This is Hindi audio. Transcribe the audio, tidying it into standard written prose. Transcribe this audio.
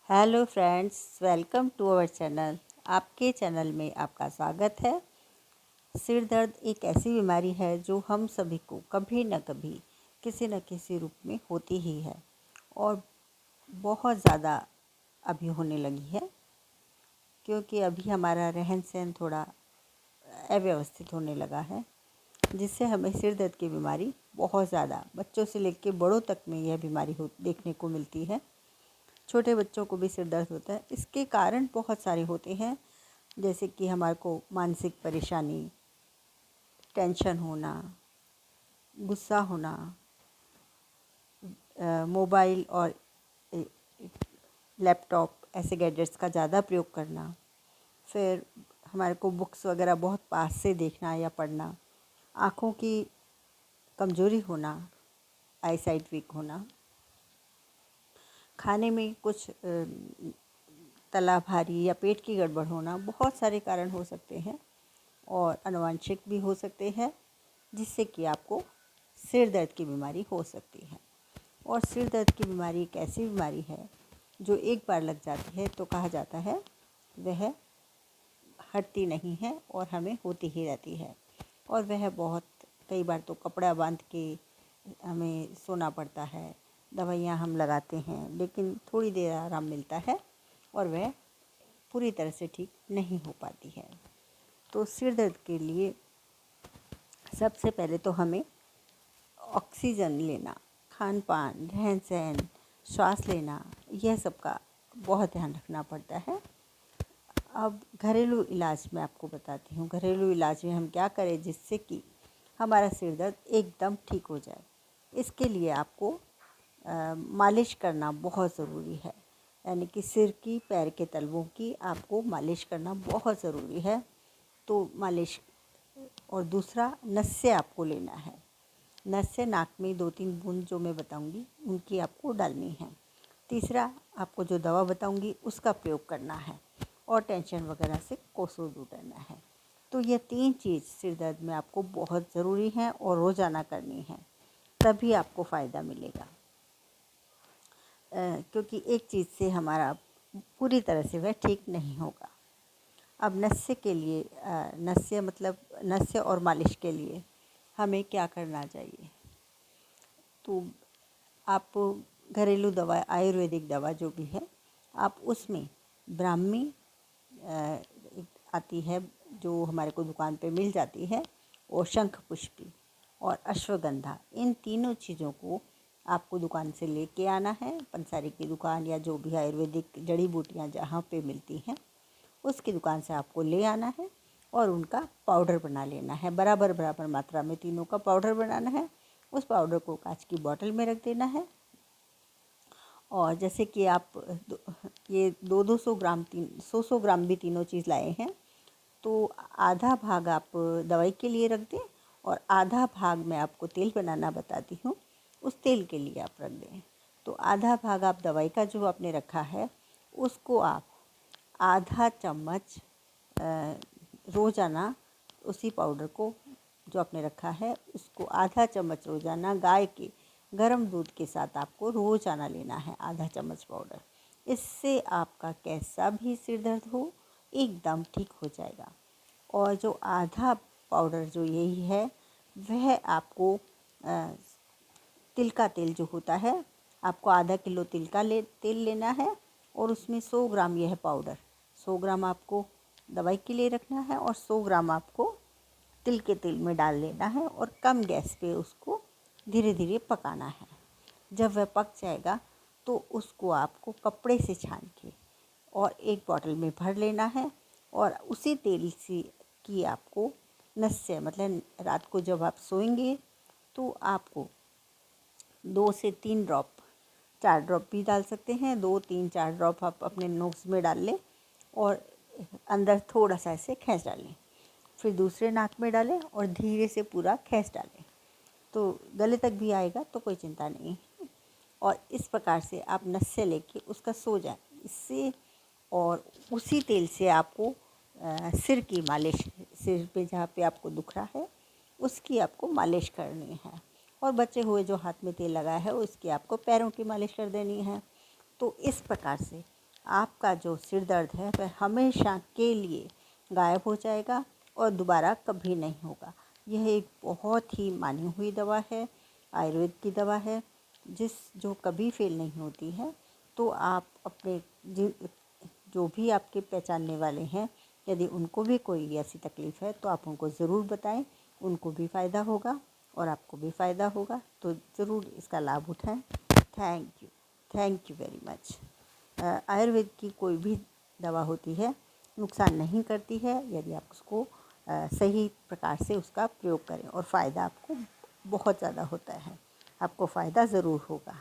Hello friends, welcome to our channel. आपके चैनल में आपका स्वागत है। सिर दर्द एक ऐसी बीमारी है जो हम सभी को कभी न कभी किसी न किसी रूप में होती ही है और बहुत ज़्यादा अभी होने लगी है, क्योंकि अभी हमारा रहन सहन थोड़ा अव्यवस्थित होने लगा है, जिससे हमें सिर दर्द की बीमारी बहुत ज़्यादा बच्चों से लेकर बड़ों तक में यह बीमारी देखने को मिलती है। छोटे बच्चों को भी सिर दर्द होता है। इसके कारण बहुत सारे होते हैं, जैसे कि हमारे को मानसिक परेशानी, टेंशन होना, गुस्सा होना, मोबाइल और लैपटॉप ऐसे गैजेट्स का ज़्यादा प्रयोग करना, फिर हमारे को बुक्स वगैरह बहुत पास से देखना या पढ़ना, आँखों की कमज़ोरी होना, आई साइट वीक होना, खाने में कुछ तला भारी या पेट की गड़बड़ होना, बहुत सारे कारण हो सकते हैं और आनुवंशिक भी हो सकते हैं, जिससे कि आपको सिर दर्द की बीमारी हो सकती है। और सिर दर्द की बीमारी एक ऐसी बीमारी है जो एक बार लग जाती है तो कहा जाता है वह हटती नहीं है और हमें होती ही रहती है। और वह बहुत कई बार तो कपड़ा बांध के हमें सोना पड़ता है, दवाइयाँ हम लगाते हैं, लेकिन थोड़ी देर आराम मिलता है और वह पूरी तरह से ठीक नहीं हो पाती है। तो सिर दर्द के लिए सबसे पहले तो हमें ऑक्सीजन लेना, खान पान, रहन सहन, श्वास लेना, यह सब का बहुत ध्यान रखना पड़ता है। अब घरेलू इलाज मैं आपको बताती हूँ। घरेलू इलाज में हम क्या करें जिससे कि हमारा सिर दर्द एकदम ठीक हो जाए। इसके लिए आपको मालिश करना बहुत ज़रूरी है, यानी कि सिर की, पैर के तलवों की आपको मालिश करना बहुत ज़रूरी है। तो मालिश, और दूसरा नस्य आपको लेना है। नस्य नाक में 2-3 बूंद जो मैं बताऊंगी उनकी आपको डालनी है। तीसरा, आपको जो दवा बताऊंगी उसका प्रयोग करना है और टेंशन वगैरह से कोसों दूर रहना है। तो ये 3 चीज़ सिर दर्द में आपको बहुत ज़रूरी हैं और रोज़ाना करनी है, तभी आपको फ़ायदा मिलेगा। क्योंकि एक चीज़ से हमारा पूरी तरह से वह ठीक नहीं होगा। अब नस्य के लिए नस्य और मालिश के लिए हमें क्या करना चाहिए? तो आप घरेलू दवा, आयुर्वेदिक दवा जो भी है, आप उसमें ब्राह्मी आती है जो हमारे को दुकान पे मिल जाती है, और शंख पुष्पी और अश्वगंधा, इन तीनों चीज़ों को आपको दुकान से लेके आना है। पंसारी की दुकान या जो भी आयुर्वेदिक जड़ी बूटियाँ जहाँ पे मिलती हैं उसकी दुकान से आपको ले आना है और उनका पाउडर बना लेना है। बराबर बराबर मात्रा में तीनों का पाउडर बनाना है। उस पाउडर को कांच की बोतल में रख देना है। और जैसे कि आप ये 200 ग्राम 100 ग्राम भी तीनों चीज़ लाए हैं, तो आधा भाग आप दवाई के लिए रख दें और आधा भाग मैं आपको तेल बनाना बताती हूँ, उस तेल के लिए आप रख दें। तो आधा भाग आप दवाई का जो आपने रखा है उसको आप आधा चम्मच रोज़ाना उसी पाउडर को जो आपने रखा है उसको आधा चम्मच रोज़ाना गाय के गर्म दूध के साथ आपको रोज़ाना लेना है, आधा चम्मच पाउडर। इससे आपका कैसा भी सिर दर्द हो एकदम ठीक हो जाएगा। और जो आधा पाउडर जो यही है वह आपको तिल का तेल जो होता है, आपको आधा किलो तेल लेना है और उसमें 100 ग्राम यह पाउडर, 100 ग्राम आपको दवाई के लिए रखना है और 100 ग्राम आपको तिल के तेल में डाल लेना है और कम गैस पे उसको धीरे धीरे पकाना है। जब वह पक जाएगा तो उसको आपको कपड़े से छान के और एक बॉटल में भर लेना है और उसी तेल से की आपको नस्य, मतलब रात को जब आप सोएंगे तो आपको 2 से 3 ड्रॉप, 4 ड्रॉप भी डाल सकते हैं, 2, 3, 4 ड्रॉप आप अपने नोज़ में डाल लें और अंदर थोड़ा सा ऐसे खींच डालें। फिर दूसरे नाक में डालें और धीरे से पूरा खींच डालें, तो गले तक भी आएगा तो कोई चिंता नहीं। और इस प्रकार से आप नस्य लेके उसका सो जाएं इससे, और उसी तेल से आपको सिर की मालिश, सिर पे जहाँ पे आपको दुख रहा है उसकी आपको मालिश करनी है। और बचे हुए जो हाथ में तेल लगाया है उसकी आपको पैरों की मालिश कर देनी है। तो इस प्रकार से आपका जो सिर दर्द है वह हमेशा के लिए गायब हो जाएगा और दोबारा कभी नहीं होगा। यह एक बहुत ही मानी हुई दवा है, आयुर्वेद की दवा है, जो कभी फेल नहीं होती है। तो आप अपने जो भी आपके पहचानने वाले हैं, यदि उनको भी कोई ऐसी तकलीफ़ है तो आप उनको ज़रूर बताएं। उनको भी फ़ायदा होगा और आपको भी फ़ायदा होगा, तो ज़रूर इसका लाभ उठाएं। Thank you very much. Ayurveda की कोई भी दवा होती है नुकसान नहीं करती है यदि आप उसको सही प्रकार से उसका प्रयोग करें, और फ़ायदा आपको बहुत ज़्यादा होता है। आपको फ़ायदा ज़रूर होगा।